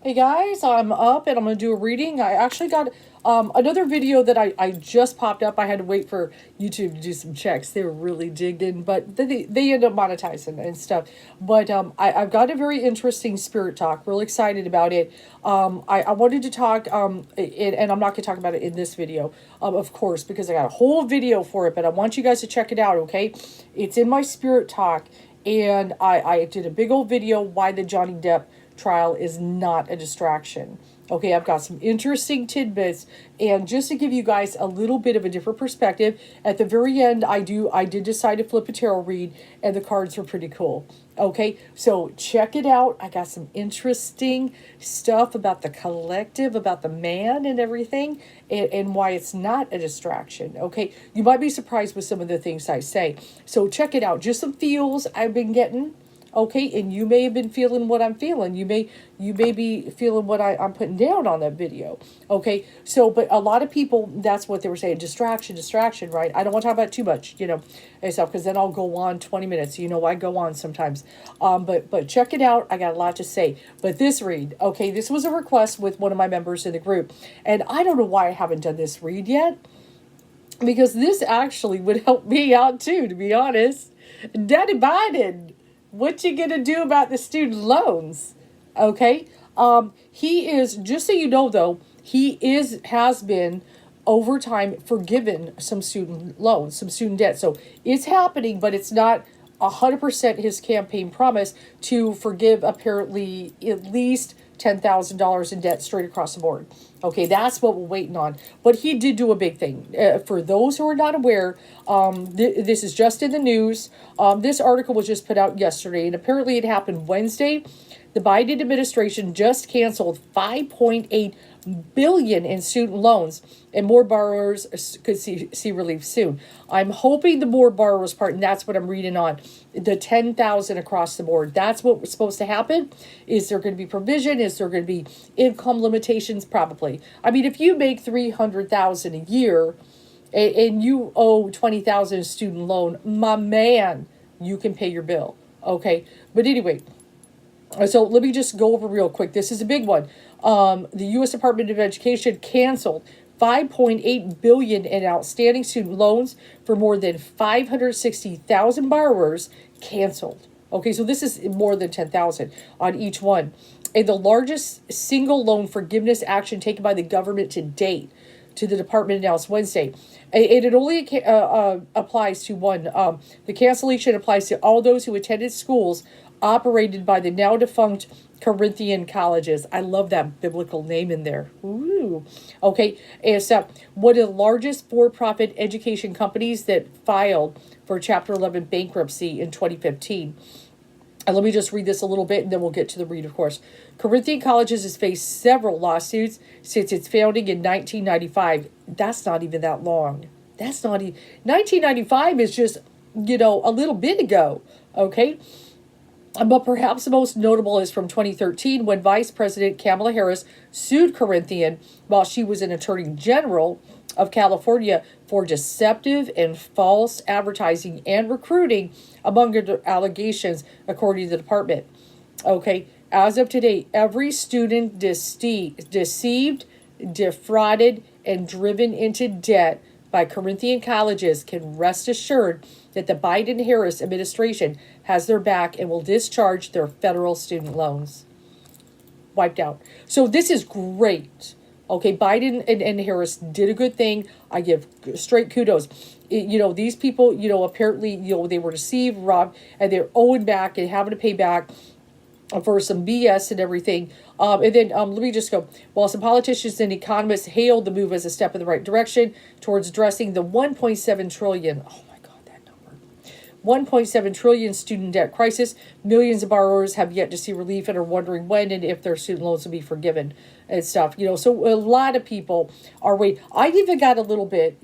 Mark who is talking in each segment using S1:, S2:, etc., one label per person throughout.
S1: Hey guys, I'm up and I'm going to do a reading. I actually got another video that I just popped up. I had to wait for YouTube to do some checks. They were really digging, but they end up monetizing and stuff. But I've got a very interesting spirit talk. Really excited about it. I wanted to talk, and I'm not going to talk about it in this video, of course, because I got a whole video for it. But I want you guys to check it out, okay? It's in my spirit talk, and I did a big old video why the Johnny Depp trial is not a distraction. Okay, I've got some interesting tidbits, and just to give you guys a little bit of a different perspective, at the very end, I did decide to flip a tarot read, and the cards were pretty cool. Okay, so check it out. I got some interesting stuff about the collective, about the man and everything, and why it's not a distraction. Okay, you might be surprised with some of the things I say. So check it out. Just some feels I've been getting. Okay, and you may have been feeling what I'm feeling. You may be feeling what I'm putting down on that video. Okay, so but a lot of people, that's what they were saying, distraction, right? I don't want to talk about it too much, and stuff, because then I'll go on 20 minutes. I go on sometimes. But check it out. I got a lot to say. But this read, okay, this was a request with one of my members in the group, and I don't know why I haven't done this read yet, because this actually would help me out too, to be honest. Daddy Biden, what you gonna do about the student loans? Okay. He is, just so you know though, has been over time forgiven some student loans, some student debt. So it's happening, but it's not 100% his campaign promise to forgive apparently at least $10,000 in debt straight across the board. Okay, that's what we're waiting on. But he did do a big thing. For those who are not aware, this is just in the news. This article was just put out yesterday, and apparently it happened Wednesday. The Biden administration just canceled $5.8 billion in student loans, and more borrowers could see relief soon. I'm hoping the more borrowers part, and that's what I'm reading on the 10,000 across the board. That's what was supposed to happen. Is there going to be provision? Is there going to be income limitations? Probably. I mean, if you make 300,000 a year and you owe 20,000 student loan, my man, you can pay your bill. Okay, but anyway. So let me just go over real quick. This is a big one. The U.S. Department of Education canceled $5.8 billion in outstanding student loans for more than 560,000 borrowers. Canceled. Okay, so this is more than 10,000 on each one, and the largest single loan forgiveness action taken by the government to date. To the department announced Wednesday. It only applies to one. The cancellation applies to all those who attended schools operated by the now defunct Corinthian colleges. I love that biblical name in there. Ooh. Okay. It's one of the largest for-profit education companies that filed for Chapter 11 bankruptcy in 2015. And let me just read this a little bit, and then we'll get to the read, of course. Corinthian Colleges has faced several lawsuits since its founding in 1995. That's not even that long. That's not even... 1995 is just, a little bit ago, okay? But perhaps the most notable is from 2013 when Vice President Kamala Harris sued Corinthian while she was an attorney general of California for deceptive and false advertising and recruiting, among other allegations, according to the department. Okay, as of today, every student deceived, defrauded, and driven into debt by Corinthian colleges can rest assured that the Biden-Harris administration has their back and will discharge their federal student loans. Wiped out. So this is great. Okay, Biden and Harris did a good thing. I give straight kudos. These people, apparently, they were deceived, robbed, and they're owing back and having to pay back for some BS and everything. And then let me just go. While some politicians and economists hailed the move as a step in the right direction towards addressing the 1.7 trillion, oh my God, that number, 1.7 trillion student debt crisis, millions of borrowers have yet to see relief and are wondering when and if their student loans will be forgiven and stuff. So a lot of people are waiting. I even got a little bit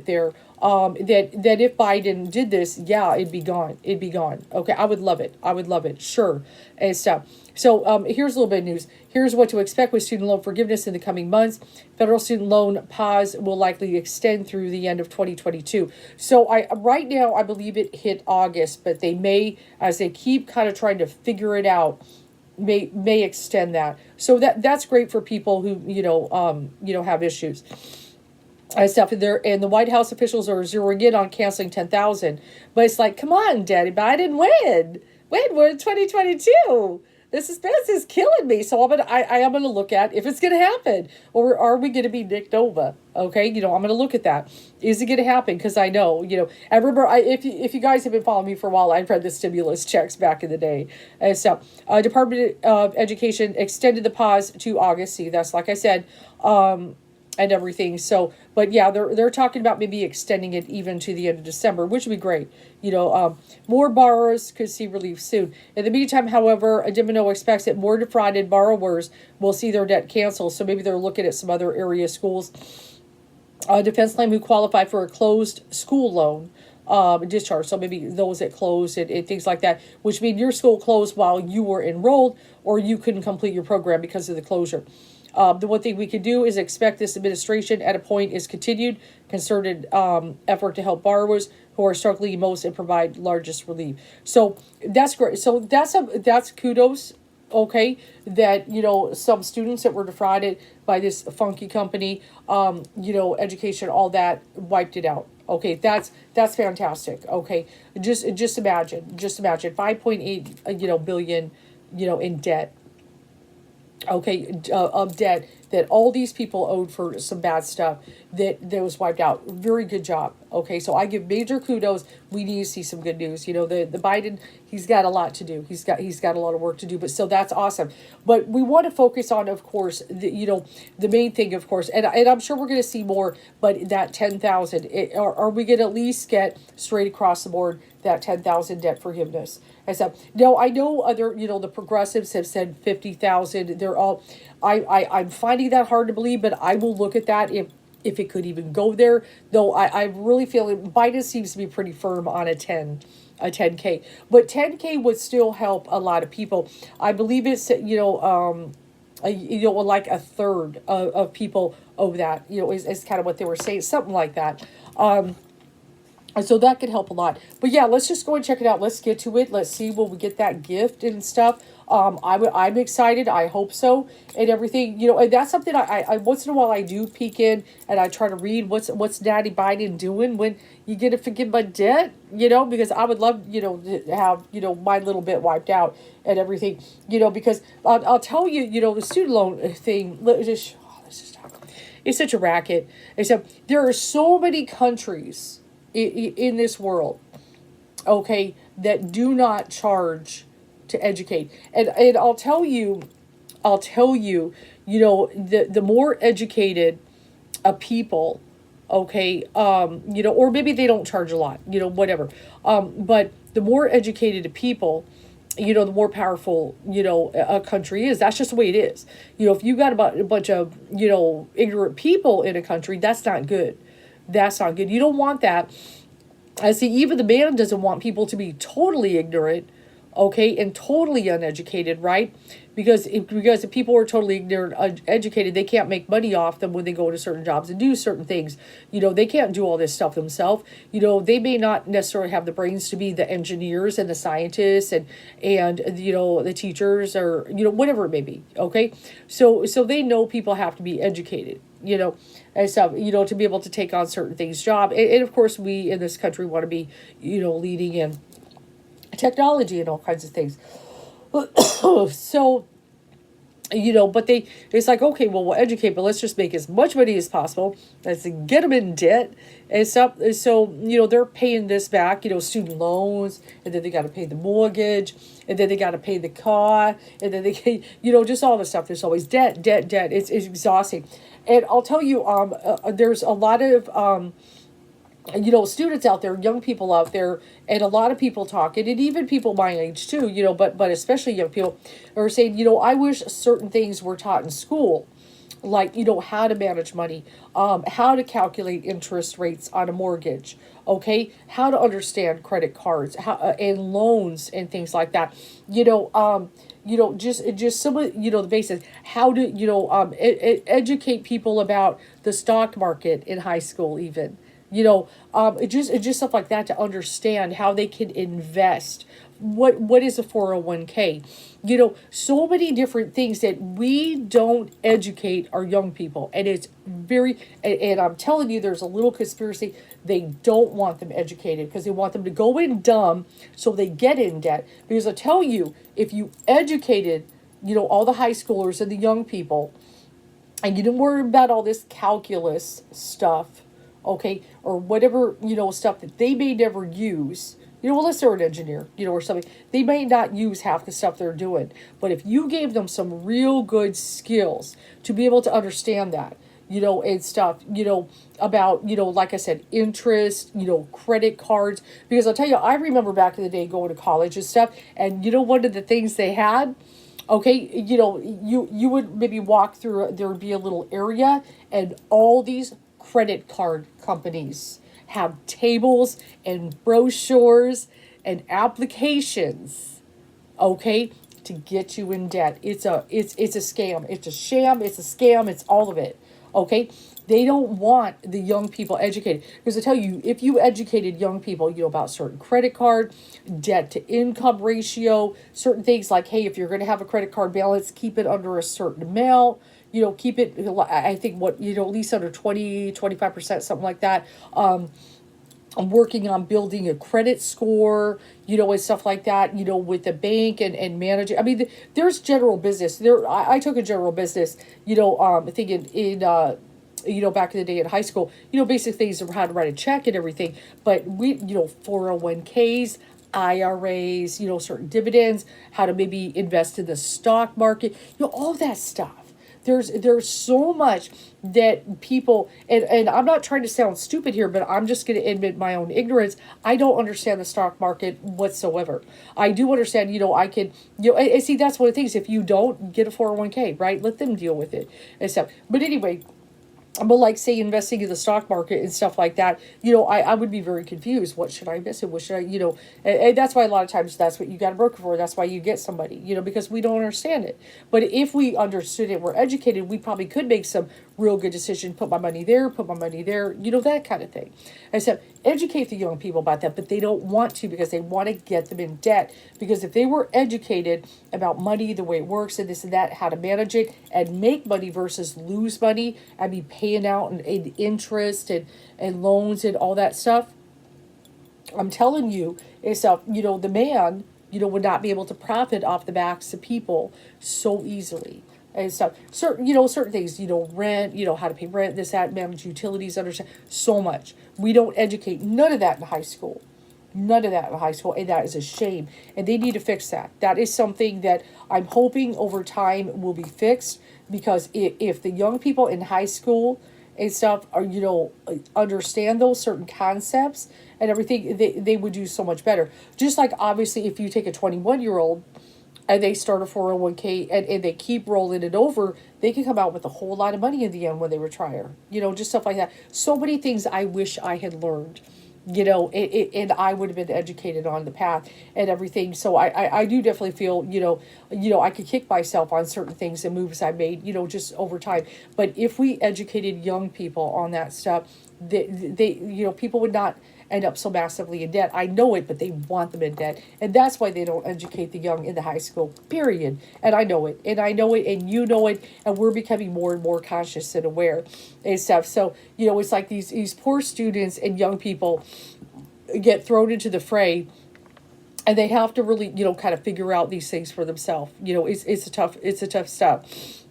S1: there. That if Biden did this, yeah, it'd be gone. It'd be gone. Okay, I would love it. Sure, and stuff. So here's a little bit of news. Here's what to expect with student loan forgiveness in the coming months. Federal student loan pause will likely extend through the end of 2022. So right now, I believe it hit August, but they may, as they keep kind of trying to figure it out, may extend that. So that's great for people who have issues and stuff. And the White House officials are zeroing in on canceling 10,000. But it's like, come on, Daddy Biden, win. We're in 2022. This is killing me. So I am gonna look at if it's gonna happen, or are we gonna be nicked over? Okay, I'm gonna look at that. Is it gonna happen? Because I know, I remember, if you guys have been following me for a while, I've read the stimulus checks back in the day, and so Department of Education extended the pause to August. See, that's like I said. And everything. So, but yeah, they're talking about maybe extending it even to the end of December, which would be great. More borrowers could see relief soon. In the meantime, however, Dimino expects that more defrauded borrowers will see their debt canceled. So maybe they're looking at some other area schools. Defense claim who qualify for a closed school loan discharge. So maybe those that closed and things like that, which mean your school closed while you were enrolled, or you couldn't complete your program because of the closure. The one thing we could do is expect this administration at a point is continued concerted effort to help borrowers who are struggling most and provide largest relief. So that's great. So that's kudos. Okay, that some students that were defrauded by this funky company, education, all that wiped it out. Okay, that's fantastic. Okay, just imagine 5.8 billion in debt. Okay, of debt that all these people owed for some bad stuff that was wiped out. Very good job. Okay, so I give major kudos. We need to see some good news. The Biden, he's got a lot to do. He's got a lot of work to do, but still that's awesome. But we want to focus on, of course, the main thing, of course, and I'm sure we're going to see more, but that 10,000, are we going to at least get straight across the board that 10,000 debt forgiveness? And so, no, I know other, the progressives have said 50,000. They're all, I'm finding that hard to believe, but I will look at that if it could even go there. Though I really feel Biden seems to be pretty firm on a 10K, but 10K would still help a lot of people. I believe it's, like a third of people owe that, is kind of what they were saying, something like that. So that could help a lot. But yeah, let's just go and check it out. Let's get to it. Let's see, will we get that gift and stuff? I'm excited. I hope so, and everything. And that's something I once in a while I do peek in and I try to read what's Daddy Biden doing when you get to forgive my debt. Because I would love to have my little bit wiped out and everything. Because I'll tell you, the student loan thing. Let's just talk. It's such a racket. Except there are so many countries in this world, okay, that do not charge to educate. And I'll tell you, the more educated a people, okay, or maybe they don't charge a lot, whatever. But the more educated a people, the more powerful, a country is. That's just the way it is. If you got a bunch of, ignorant people in a country, that's not good. That's not good. You don't want that. I see, even the man doesn't want people to be totally ignorant, okay, and totally uneducated, right? Because if people are totally ignorant, educated, they can't make money off them when they go to certain jobs and do certain things. They can't do all this stuff themselves. They may not necessarily have the brains to be the engineers and the scientists and the teachers or whatever it may be. Okay, so they know people have to be educated. And stuff, to be able to take on certain things, and of course we in this country want to be, leading in technology and all kinds of things. So, but it's like, okay, well, we'll educate, but let's just make as much money as possible. Let's get them in debt and stuff. So, they're paying this back, student loans, and then they got to pay the mortgage, and then they got to pay the car, and then they, just all the stuff. There's always debt. It's exhausting. And I'll tell you, there's a lot of, students out there, young people out there, and a lot of people talking, and even people my age too, but especially young people are saying, I wish certain things were taught in school, like, how to manage money, how to calculate interest rates on a mortgage, okay, how to understand credit cards, and loans and things like that, just some of, the basics, how to, educate people about the stock market in high school even. Just stuff like that to understand how they can invest what is a 401k? So many different things that we don't educate our young people. And it's very, and I'm telling you, there's a little conspiracy. They don't want them educated because they want them to go in dumb so they get in debt. Because I tell you, if you educated, all the high schoolers and the young people, and you didn't worry about all this calculus stuff, okay, or whatever, stuff that they may never use, unless they're an engineer, or something, they may not use half the stuff they're doing. But if you gave them some real good skills to be able to understand that, and stuff, about, like I said, interest, credit cards, because I'll tell you, I remember back in the day going to college and stuff, and one of the things they had, okay, you would maybe walk through, there would be a little area, and all these credit card companies have tables and brochures and applications, okay, to get you in debt. It's a scam. It's a sham. It's a scam. It's all of it. Okay. They don't want the young people educated, because I tell you, if you educated young people, about certain credit card, debt to income ratio, certain things like, hey, if you're going to have a credit card balance, keep it under a certain amount, keep it, I think at least under 25%, something like that. I'm working on building a credit score, and stuff like that, with the bank and managing. I mean, there's general business. I took a general business, thinking back in the day in high school, basic things of how to write a check and everything. But 401ks, IRAs, certain dividends, how to maybe invest in the stock market, all that stuff. There's so much that people, and I'm not trying to sound stupid here, but I'm just going to admit my own ignorance. I don't understand the stock market whatsoever. I do understand, I could, and see, that's one of the things. If you don't, get a 401k, right? Let them deal with it and stuff. But anyway, but like, say, investing in the stock market and stuff like that, I would be very confused. What should I invest in? What should I, and that's why a lot of times that's what you got a broker for. That's why you get somebody, because we don't understand it. But if we understood it, we're educated, we probably could make some real good decision. Put my money there, that kind of thing. And so educate the young people about that, but they don't want to, because they want to get them in debt. Because if they were educated about money, the way it works, and this and that, how to manage it and make money versus lose money and be paying out and interest and loans and all that stuff, I'm telling you, it's the man, would not be able to profit off the backs of people so easily. And stuff, certain things, rent, how to pay rent, this, that, manage utilities, understand so much. We don't educate none of that in high school. None of that in high school, and that is a shame. And they need to fix that. That is something that I'm hoping over time will be fixed, because if the young people in high school and stuff are, understand those certain concepts and everything, they would do so much better. Just like, obviously, if you take a 21-year-old and they start a 401k and they keep rolling it over, they can come out with a whole lot of money in the end when they retire. Just stuff like that. So many things I wish I had learned, and I would have been educated on the path and everything. So I do definitely feel, I could kick myself on certain things and moves I made, just over time. But if we educated young people on that stuff, they people would not end up so massively in debt. I know it, but they want them in debt. And that's why they don't educate the young in the high school, period. And I know it, and you know it, and we're becoming more and more conscious and aware and stuff. So, it's like these poor students and young people get thrown into the fray, and they have to really, kind of figure out these things for themselves. It's a tough stuff.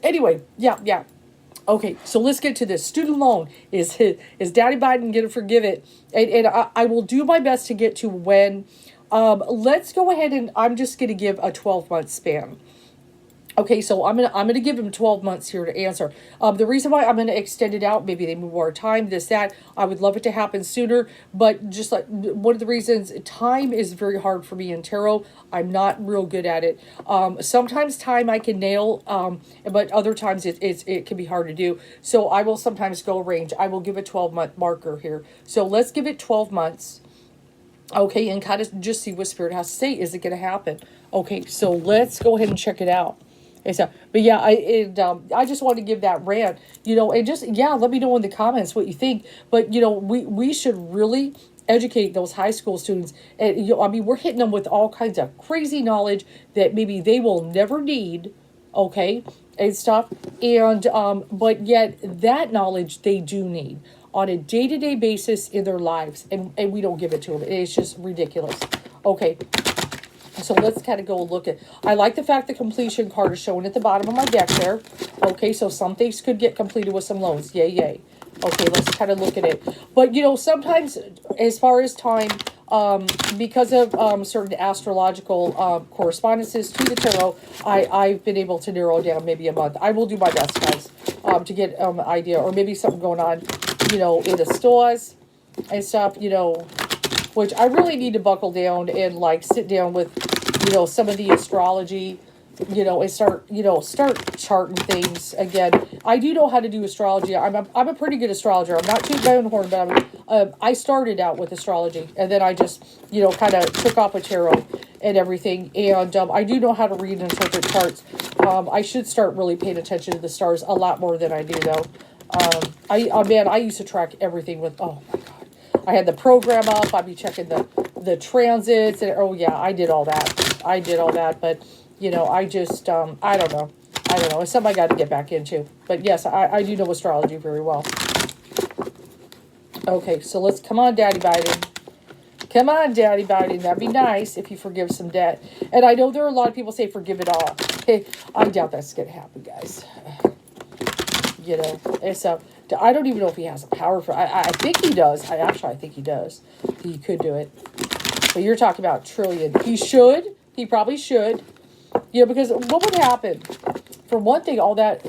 S1: Anyway, yeah. Okay, so let's get to this. Student loan. Is Daddy Biden going to forgive it? And I will do my best to get to when. Let's go ahead, and I'm just going to give a 12-month span. Okay, so I'm gonna give him 12 months here to answer. The reason why I'm gonna extend it out, maybe they move more time, this, that. I would love it to happen sooner, but just like one of the reasons, time is very hard for me in tarot. I'm not real good at it. Sometimes time I can nail, but other times it can be hard to do. So I will sometimes go range. I will give a 12-month marker here. So let's give it 12 months. Okay, and kind of just see what Spirit has to say. Is it going to happen? Okay, so let's go ahead and check it out. So, but yeah, I just want to give that rant, and just, let me know in the comments what you think. But, we should really educate those high school students. And I mean, we're hitting them with all kinds of crazy knowledge that maybe they will never need, okay, and stuff. And but yet that knowledge they do need on a day-to-day basis in their lives, and we don't give it to them. It's just ridiculous. Okay, so let's kind of go look at, I like the fact the completion card is showing at the bottom of my deck there. Okay, so some things could get completed with some loans. Yay, yay. Okay, let's kind of look at it. But, sometimes as far as time, because of certain astrological correspondences to the tarot, I've been able to narrow down maybe a month. I will do my best, guys, to get an idea. Or maybe something going on, in the stores and stuff, which I really need to buckle down and, like, sit down with, some of the astrology, and start charting things again. I do know how to do astrology. I'm a pretty good astrologer. I'm not tooting my own horn, but I started out with astrology, and then I just, kind of took off with tarot and everything. And I do know how to read and interpret charts. I should start really paying attention to the stars a lot more than I do, though. I used to track everything with, oh my God. I had the program up. I'd be checking the transits, and oh yeah, I did all that. But I just I don't know. It's something I got to get back into. But yes, I do know astrology very well. Okay, so let's come on, Daddy Biden. Come on, Daddy Biden. That'd be nice if you forgive some debt. And I know there are a lot of people say forgive it all. Hey, I doubt that's gonna happen, guys. It's I don't even know if he has the power for. I think he does. I think he does. He could do it. But you're talking about trillion. He should. He probably should. Because what would happen? For one thing, all that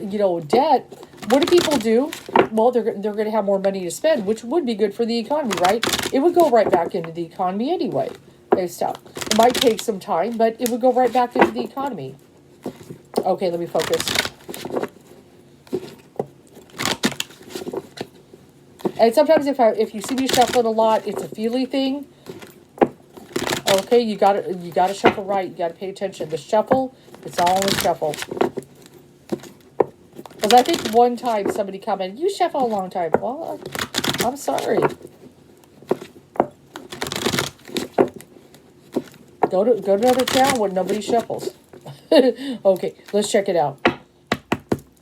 S1: debt. What do people do? Well, they're going to have more money to spend, which would be good for the economy, right? It would go right back into the economy anyway. And stuff. It might take some time, but it would go right back into the economy. Okay, let me focus. And sometimes if you see me shuffling a lot, it's a feely thing. Okay, you gotta shuffle right. You gotta pay attention. The shuffle, it's all in the shuffle. Because I think one time somebody commented, "You shuffle a long time." Well, I'm sorry. Go to another town where nobody shuffles. Okay, let's check it out.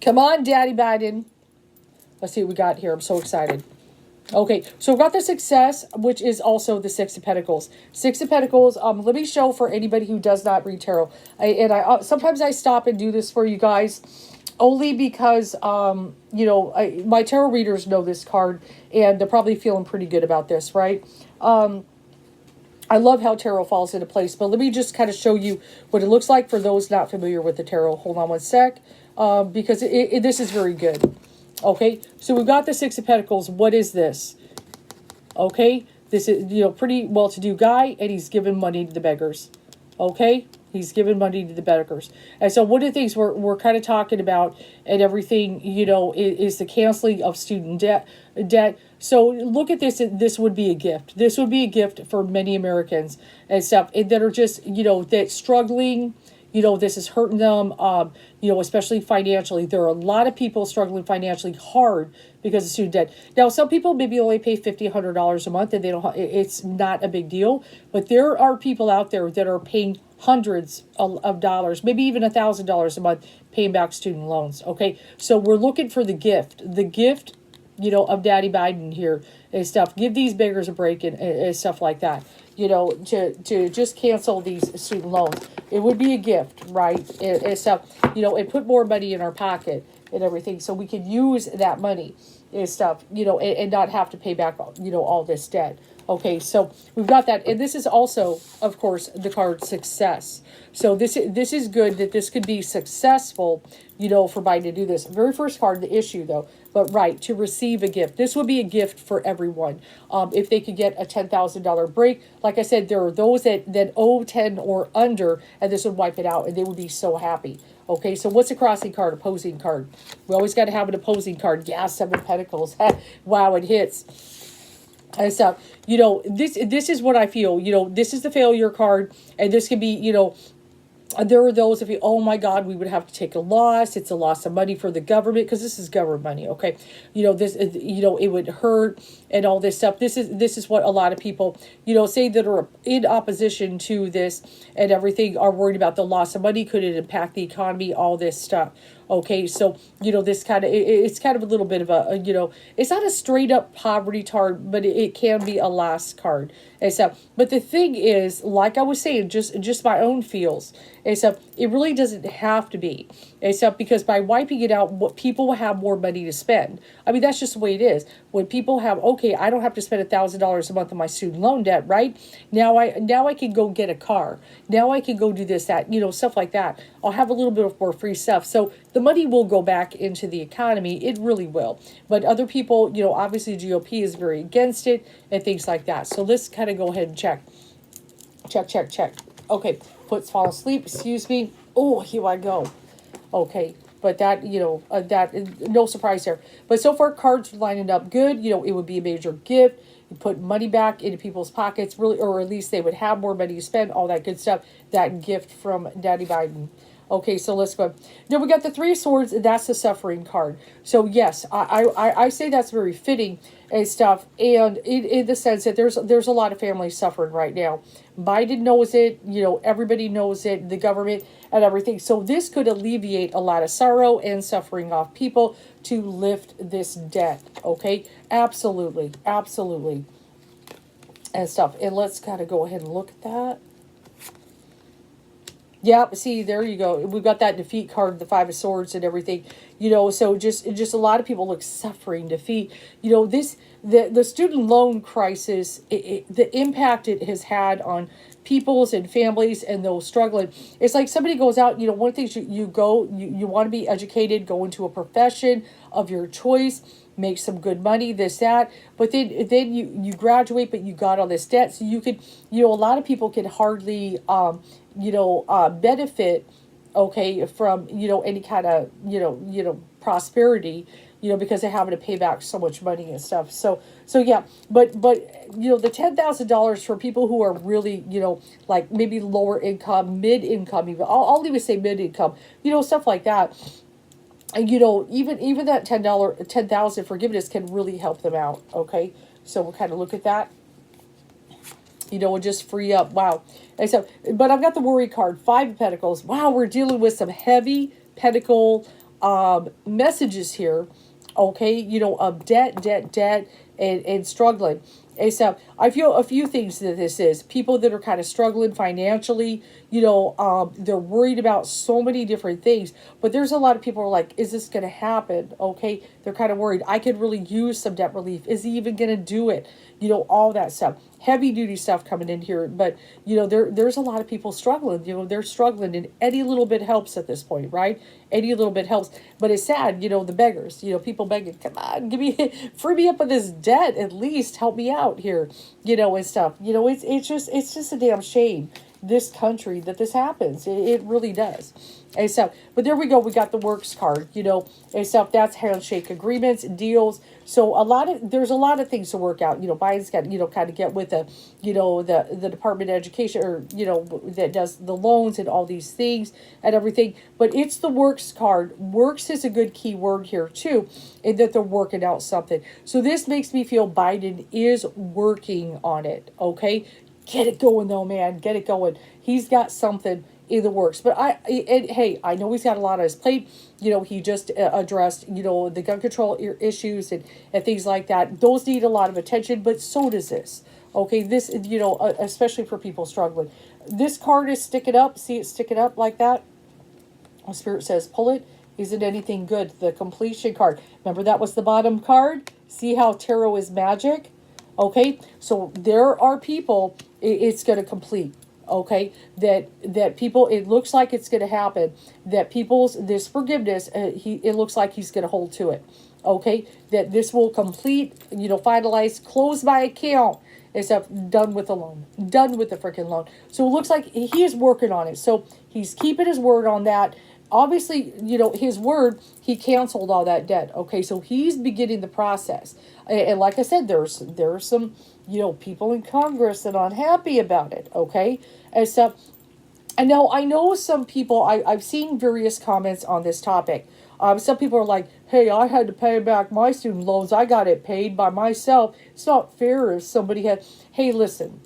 S1: Come on, Daddy Biden. Let's see what we got here. I'm so excited. Okay, so we've got the success, which is also the Six of Pentacles. Six of Pentacles, let me show for anybody who does not read tarot. Sometimes I stop and do this for you guys, only because, my tarot readers know this card, and they're probably feeling pretty good about this, right? I love how tarot falls into place, but let me just kind of show you what it looks like for those not familiar with the tarot. Hold on one sec, because this is very good. Okay, so we've got the Six of Pentacles. What is this? Okay, this is, pretty well-to-do guy, and he's giving money to the beggars. Okay, he's giving money to the beggars. And so one of the things we're kind of talking about and everything, is the canceling of student debt. So look at this. This would be a gift. This would be a gift for many Americans and stuff that are just, that struggling. This is hurting them, especially financially. There are a lot of people struggling financially hard because of student debt. Now, some people maybe only pay $50, $100 a month, and it's not a big deal. But there are people out there that are paying hundreds of dollars, maybe even $1,000 a month, paying back student loans. Okay, so we're looking for the gift. The gift, of Daddy Biden here and stuff. Give these beggars a break and stuff like that. To just cancel these student loans. It would be a gift, right? And stuff, and put more money in our pocket and everything, so we could use that money and stuff, and not have to pay back, all this debt. Okay, so we've got that, and this is also, of course, the card success. So this is good that this could be successful, for Biden to do this. Very first card, the issue, though. But right, to receive a gift. This would be a gift for everyone. If they could get a $10,000 break. Like I said, there are those that owe 10 or under, and this would wipe it out, and they would be so happy. Okay, so what's a crossing card? Opposing card. We always got to have an opposing card. Yeah, Seven of Pentacles. Wow, it hits. And so, this is what I feel. This is the failure card, and this could be, there are those of you, oh my God, we would have to take a loss. It's a loss of money for the government because this is government money. Okay. This, it would hurt and all this stuff. This is what a lot of people, say that are in opposition to this and everything are worried about the loss of money. Could it impact the economy? All this stuff. Okay, so this kind of it's kind of a little bit of it's not a straight up poverty card, but it can be a lost card. And so, but the thing is, like I was saying, just my own feels. And so it really doesn't have to be. Except because by wiping it out, what people will have more money to spend. I mean, that's just the way it is. When people have, okay, I don't have to spend $1,000 a month on my student loan debt, right? Now I can go get a car. Now I can go do this, that, stuff like that. I'll have a little bit of more free stuff. So the money will go back into the economy. It really will. But other people, obviously GOP is very against it and things like that. So let's kind of go ahead and check. Check. Okay, Foot's fall asleep. Excuse me. Oh, here I go. Okay, but that, no surprise there. But so far, cards are lining up good. It would be a major gift. You put money back into people's pockets, really, or at least they would have more money to spend, all that good stuff. That gift from Daddy Biden. Okay, so let's go. Then we got the Three of Swords. That's the suffering card. So yes, I say that's very fitting and stuff. And in the sense that there's a lot of families suffering right now. Biden knows it. Everybody knows it. The government and everything. So this could alleviate a lot of sorrow and suffering off people to lift this debt. Okay, absolutely, and stuff. And let's kind of go ahead and look at that. Yep, see, there you go. We've got that defeat card, the Five of Swords and everything. So just a lot of people look suffering, defeat. The student loan crisis, the impact it has had on peoples and families and those struggling. It's like somebody goes out, one of the things you want to be educated, go into a profession of your choice, make some good money, this, that, but then you graduate, but you got all this debt. So you could, a lot of people can hardly, benefit, okay, from, any kind of, prosperity, because they're having to pay back so much money and stuff. So yeah, but the $10,000 for people who are really, like maybe lower income, mid income, even I'll even say mid income, stuff like that. And even that $10,000 forgiveness can really help them out. Okay, so we'll kind of look at that. We'll just free up. Wow. And so, but I've got the worry card, Five of Pentacles. Wow, we're dealing with some heavy pentacle messages here. Okay, of debt, and struggling. And so I feel a few things that this is. People that are kind of struggling financially, they're worried about so many different things. But there's a lot of people who are like, is this going to happen? Okay, they're kind of worried. I could really use some debt relief. Is he even going to do it? All that stuff. Heavy duty stuff coming in here. But, there's a lot of people struggling. They're struggling, and any little bit helps at this point, right? Any little bit helps. But it's sad, the beggars, people begging, come on, free me up of this debt, at least help me out here, and stuff. It's just a damn shame, this country, that this happens. It really does. And so, but there we go. We got the works card, and stuff. That's handshake agreements, deals. So there's a lot of things to work out. Biden's got, kind of get with the Department of Education, or, that does the loans and all these things and everything. But it's the works card. Works is a good key word here too, in that they're working out something. So this makes me feel Biden is working on it. Okay. Get it going though, man. Get it going. He's got something in the works. But hey, I know he's got a lot on his plate. He just addressed, the gun control issues and things like that. Those need a lot of attention, but so does this. Okay, this, especially for people struggling. This card is sticking up. See it sticking up like that? Spirit says, pull it. Isn't anything good? The completion card. Remember, that was the bottom card? See how tarot is magic? Okay, so there are people, it's going to complete. Okay, that people, it looks like it's going to happen, that this forgiveness, it looks like he's going to hold to it. Okay, that this will complete, finalize, close my account, except done with the loan, done with the freaking loan. So it looks like he is working on it. So he's keeping his word on that. Obviously, his word, he canceled all that debt. Okay, so he's beginning the process. And like I said, there's some, people in Congress that are unhappy about it. Okay, and so And now I know some people, I've seen various comments on this topic. Some people are like, hey, I had to pay back my student loans. I got it paid by myself. It's not fair if somebody had. Hey, listen,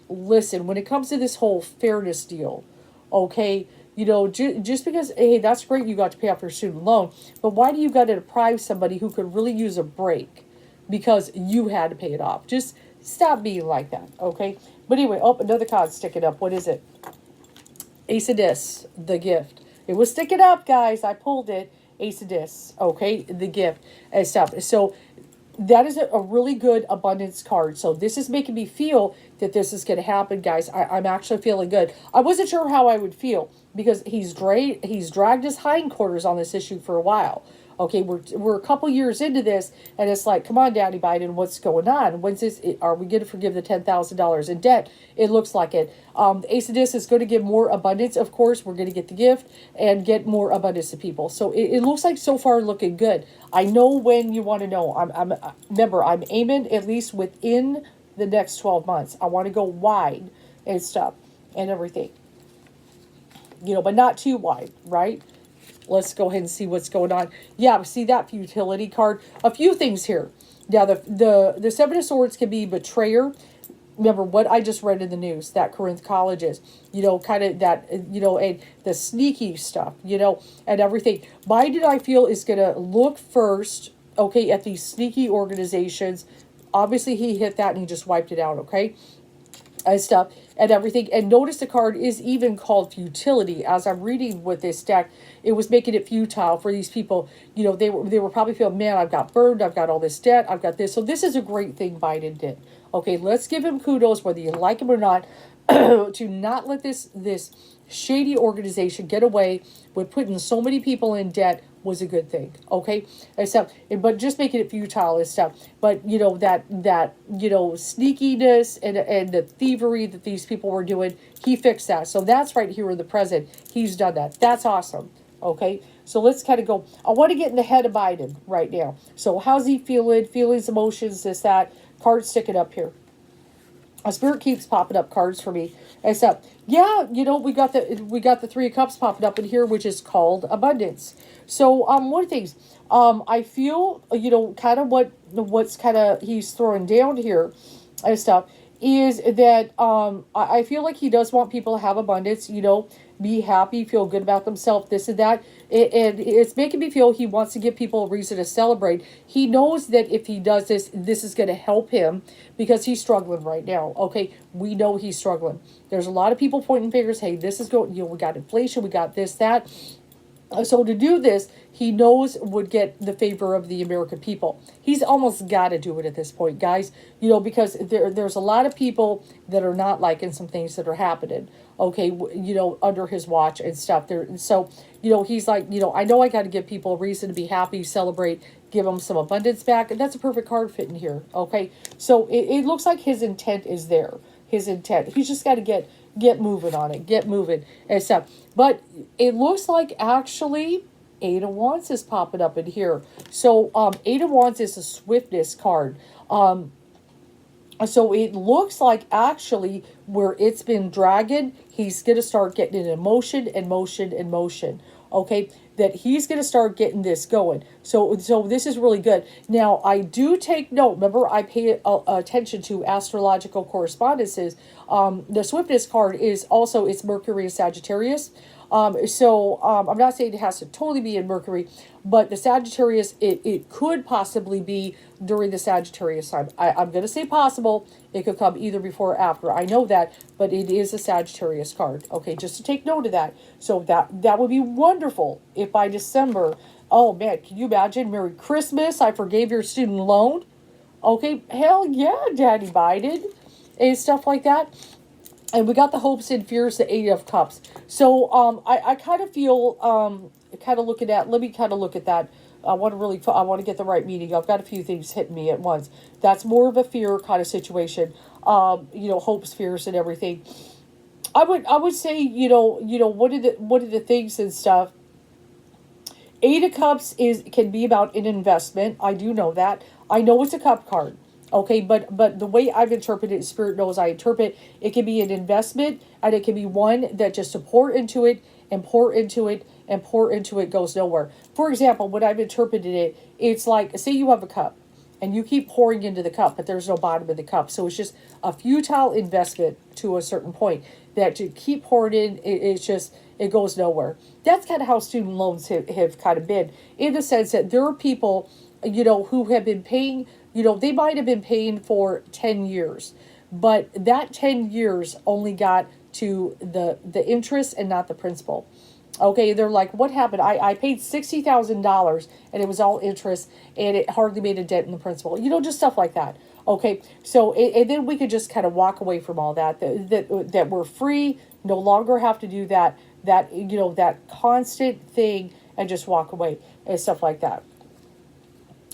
S1: when it comes to this whole fairness deal, okay, just because, hey, that's great you got to pay off your student loan, but why do you got to deprive somebody who could really use a break because you had to pay it off? Just stop being like that, okay? But anyway, oh, another card sticking up. What is it? Ace of Discs, the gift. It was sticking up, guys. I pulled it. Ace of Discs, okay? The gift and stuff. So that is a really good abundance card. So this is making me feel that this is going to happen, guys. I'm actually feeling good. I wasn't sure how I would feel because he's dragged his hindquarters on this issue for a while. Okay, we're a couple years into this, and it's like, come on, Daddy Biden, what's going on? When's this? Are we going to forgive the $10,000 in debt? It looks like it. The Ace of Discs is going to give more abundance. Of course, we're going to get the gift and get more abundance to people. So it looks like so far looking good. I know when you want to know. Remember, I'm aiming at least within the next 12 months. I want to go wide and stuff and everything. But not too wide, right? Let's go ahead and see what's going on. Yeah, see that futility card. A few things here. Now, the Seven of Swords can be betrayer. Remember what I just read in the news, that Corinth colleges, kind of that, and the sneaky stuff, and everything. Biden, I feel, is going to look first, okay, at these sneaky organizations. Obviously, he hit that and he just wiped it out, okay? And stuff and everything. And notice the card is even called futility. As I'm reading with this deck, it was making it futile for these people. They were probably feeling, man, I've got burned, I've got all this debt, I've got this. So this is a great thing Biden did. Okay, let's give him kudos, whether you like him or not, to not let this shady organization get away with putting so many people in debt was a good thing, okay? And stuff, but just making it futile and stuff. But that sneakiness and the thievery that these people were doing, he fixed that. So that's right here in the present. He's done that. That's awesome. Okay, so let's kind of go. I want to get in the head of Biden right now. So how's he feeling? Feelings, emotions, this, that. Cards sticking up here. A spirit keeps popping up cards for me. Except, yeah, we got the Three of Cups popping up in here, which is called abundance. So, one of the things, I feel, kind of what's kind of he's throwing down here and stuff is that I feel like he does want people to have abundance, be happy, feel good about themselves, this and that. And it's making me feel he wants to give people a reason to celebrate. He knows that if he does this, this is going to help him because he's struggling right now. Okay, we know he's struggling. There's a lot of people pointing fingers. Hey, this is going, we got inflation, we got this, that. So to do this, he knows would get the favor of the American people. He's almost got to do it at this point, guys. Because there's a lot of people that are not liking some things that are happening. Okay, under his watch and stuff. So he's like, I know I got to give people a reason to be happy, celebrate, give them some abundance back, and that's a perfect card fit in here. Okay, so it looks like his intent is there. His intent. He's just got to get moving on it, get moving and stuff. But it looks like actually Eight of Wands is popping up in here. So Eight of Wands is a swiftness card. So it looks like actually where it's been dragging, he's going to start getting it in motion and motion and motion. Okay, that he's going to start getting this going. So this is really good. Now, I do take note. Remember, I pay attention to astrological correspondences. The swiftness card is also, it's Mercury and Sagittarius. I'm not saying it has to totally be in Mercury, but the Sagittarius, it could possibly be during the Sagittarius time. I'm going to say possible. It could come either before or after. I know that, but it is a Sagittarius card. Okay, just to take note of that. So that would be wonderful if by December, oh man, can you imagine? Merry Christmas, I forgave your student loan. Okay, hell yeah, Daddy Biden, and stuff like that. And we got the hopes and fears, the Eight of Cups. So I kind of feel, kind of looking at, let me kind of look at that. I want to get the right meaning. I've got a few things hitting me at once. That's more of a fear kind of situation. Hopes, fears, and everything. I would say, what are the things and stuff. Eight of Cups can be about an investment. I do know that. I know it's a cup card. Okay, but the way I've interpreted it, Spirit knows I interpret it can be an investment, and it can be one that just to pour into it and pour into it and pour into it goes nowhere. For example, when I've interpreted it, it's like, say you have a cup and you keep pouring into the cup, but there's no bottom of the cup. So it's just a futile investment to a certain point, that to keep pouring in, it's just, it goes nowhere. That's kind of how student loans have kind of been, in the sense that there are people, who have been paying, they might have been paying for 10 years, but that 10 years only got to the interest and not the principal. Okay, they're like, what happened? I paid $60,000 and it was all interest and it hardly made a dent in the principal. Just stuff like that. Okay, so and then we could just kind of walk away from all that we're free, no longer have to do that constant thing, and just walk away and stuff like that.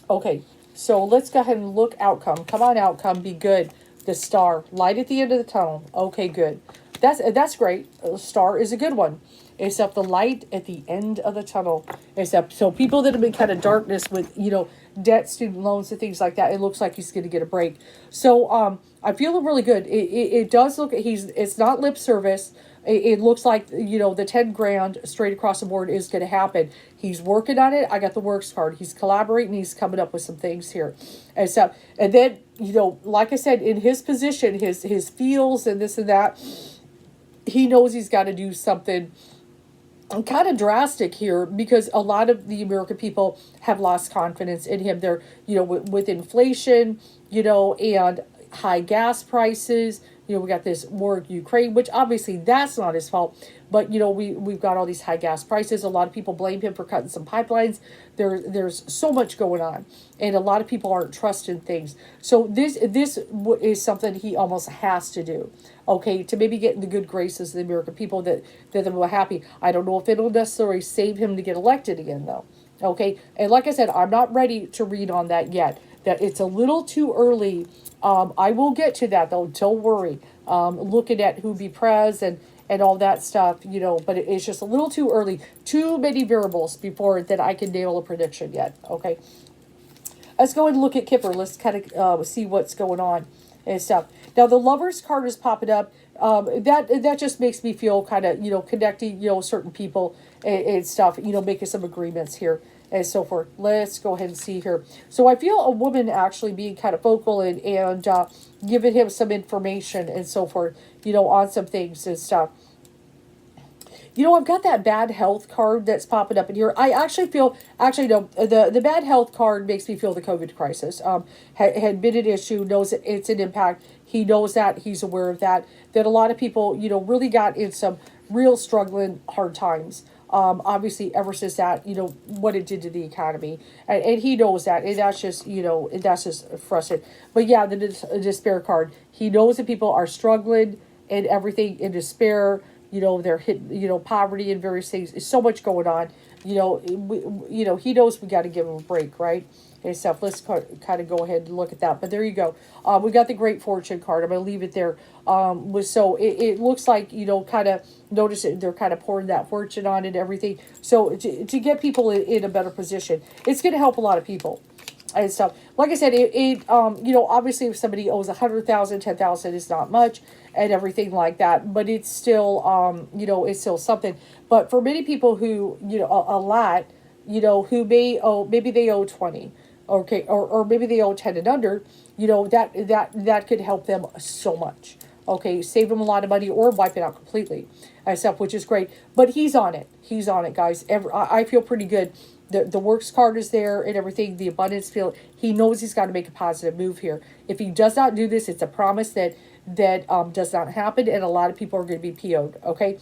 S1: Okay, so let's go ahead and look outcome. Come on, outcome, be good. The star, light at the end of the tunnel. Okay, good. That's great. Star is a good one. Except the light at the end of the tunnel. Except, so people that have been kind of darkness with, debt, student loans and things like that, it looks like he's going to get a break. So I feel really good. It does look, it's not lip service. It looks like, the 10 grand straight across the board is going to happen. He's working on it. I got the works card. He's collaborating. He's coming up with some things here. And then, like I said, in his position, his feels and this and that, he knows he's got to do something kind of drastic here, because a lot of the American people have lost confidence in him. They're, with inflation, and high gas prices, we got this war in Ukraine, which obviously that's not his fault, but we've got all these high gas prices. A lot of people blame him for cutting some pipelines. There's so much going on, and a lot of people aren't trusting things. So this is something he almost has to do, okay, to maybe get in the good graces of the American people, that they're happy. I don't know if it'll necessarily save him to get elected again, though. Okay, and like I said, I'm not ready to read on that yet. That it's a little too early. I will get to that, though. Don't worry. Looking at who be pres and all that stuff, but it's just a little too early. Too many variables before that I can nail a prediction yet. Okay, let's go and look at Kipper. Let's kind of see what's going on and stuff. Now the Lovers card is popping up. That just makes me feel kind of, connecting, certain people and stuff, making some agreements here and so forth. Let's go ahead and see here. So I feel a woman actually being kind of vocal and giving him some information and so forth, on some things and stuff. I've got that bad health card that's popping up in here. I actually feel, no, the bad health card makes me feel the COVID crisis had been an issue, knows that it's an impact. He knows that, he's aware of that a lot of people, really got in some real struggling hard times. Obviously ever since that, what it did to the economy, and he knows that, and that's just, that's just frustrating. But yeah, the despair card, he knows that people are struggling and everything in despair. They're hit, poverty and various things. There's so much going on. He knows we got to give him a break, right? And stuff. Let's kind of go ahead and look at that. But there you go. We got the Great Fortune card. I'm going to leave it there. So it looks like, kind of notice it. They're kind of pouring that fortune on and everything. So to get people in a better position, it's going to help a lot of people and stuff. Like I said, obviously if somebody owes 100,000, 10,000 is not much and everything like that, but it's still, it's still something. But for many people who, a lot, who may owe, maybe they owe 20, okay, or maybe they owe 10 and under, that could help them so much. Okay, save them a lot of money or wipe it out completely and stuff, which is great. But he's on it. He's on it, guys. I feel pretty good. The works card is there and everything. The abundance field. He knows he's got to make a positive move here. If he does not do this, it's a promise that does not happen, and a lot of people are going to be PO'd. Okay,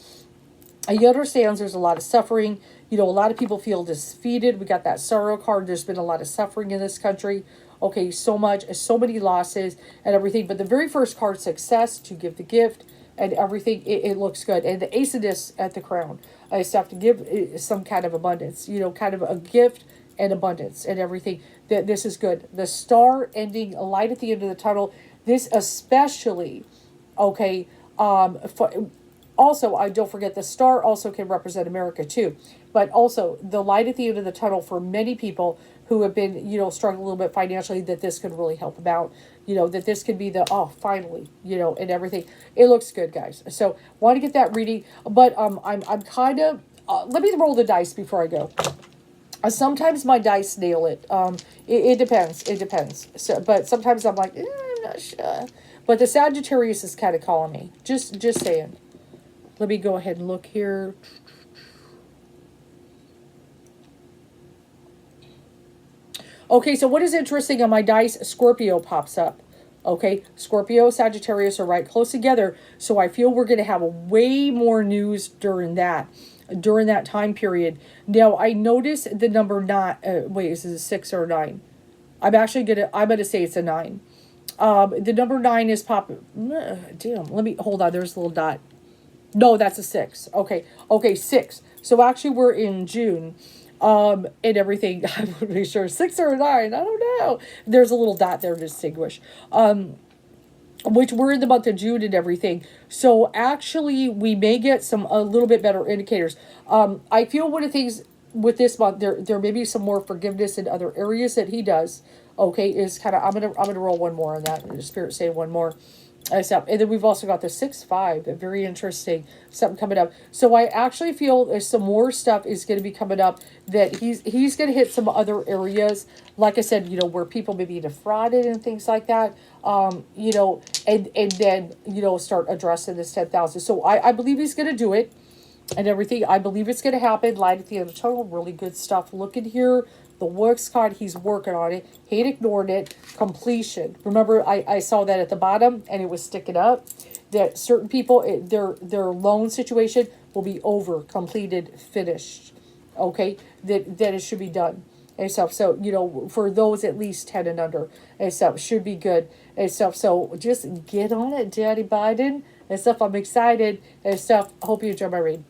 S1: he understands there's a lot of suffering. A lot of people feel defeated. We got that sorrow card. There's been a lot of suffering in this country. Okay, so many losses and everything. But the very first card, success, to give the gift and everything, it looks good. And the Ace of Discs at the crown, I just have to give some kind of abundance, kind of a gift and abundance and everything. That this is good. The star ending, a light at the end of the tunnel. This especially, okay, also, I don't forget the star also can represent America too. but also the light at the end of the tunnel for many people who have been, struggling a little bit financially, that this could really help them out. That this could be the, oh, finally, and everything. It looks good, guys. So want to get that reading, but I'm kind of, let me roll the dice before I go. Sometimes my dice nail it. It depends. It depends. So, but sometimes I'm like, I'm not sure. But the Sagittarius is kind of calling me. Just saying. Let me go ahead and look here. Okay, so what is interesting on my dice? Scorpio pops up. Okay, Scorpio, Sagittarius are right close together. So I feel we're going to have a way more news during that time period. Now I noticed the number not. Wait, is it a 6 or a 9? I'm gonna say it's a 9. The number 9 is popping. Damn. Let me hold on. There's a little dot. No, that's a 6. Okay, 6. So actually, we're in June. And everything. I'm pretty sure 6 or a 9. I don't know. There's a little dot there to distinguish. Which we're in the month of June and everything. So actually, we may get a little bit better indicators. I feel one of the things with this month, there may be some more forgiveness in other areas that he does. Okay, is kind of, I'm gonna roll one more on that. The Spirit saying one more. And then we've also got the 6-5, very interesting, something coming up. So I actually feel there's some more stuff is going to be coming up, that he's going to hit some other areas, like I said, where people may be defrauded and things like that, and then, start addressing this 10,000. So I believe he's going to do it and everything. I believe it's going to happen. Light at the end of the tunnel, really good stuff. Look at here. The works card, he's working on it. He ain't ignored it. Completion. Remember, I saw that at the bottom, and it was sticking up. That certain people, their loan situation will be over, completed, finished. Okay? That it should be done. And stuff. So, for those at least 10 and under. And stuff. Should be good. And stuff. So, just get on it, Daddy Biden. And stuff. I'm excited. And stuff. Hope you enjoy my read.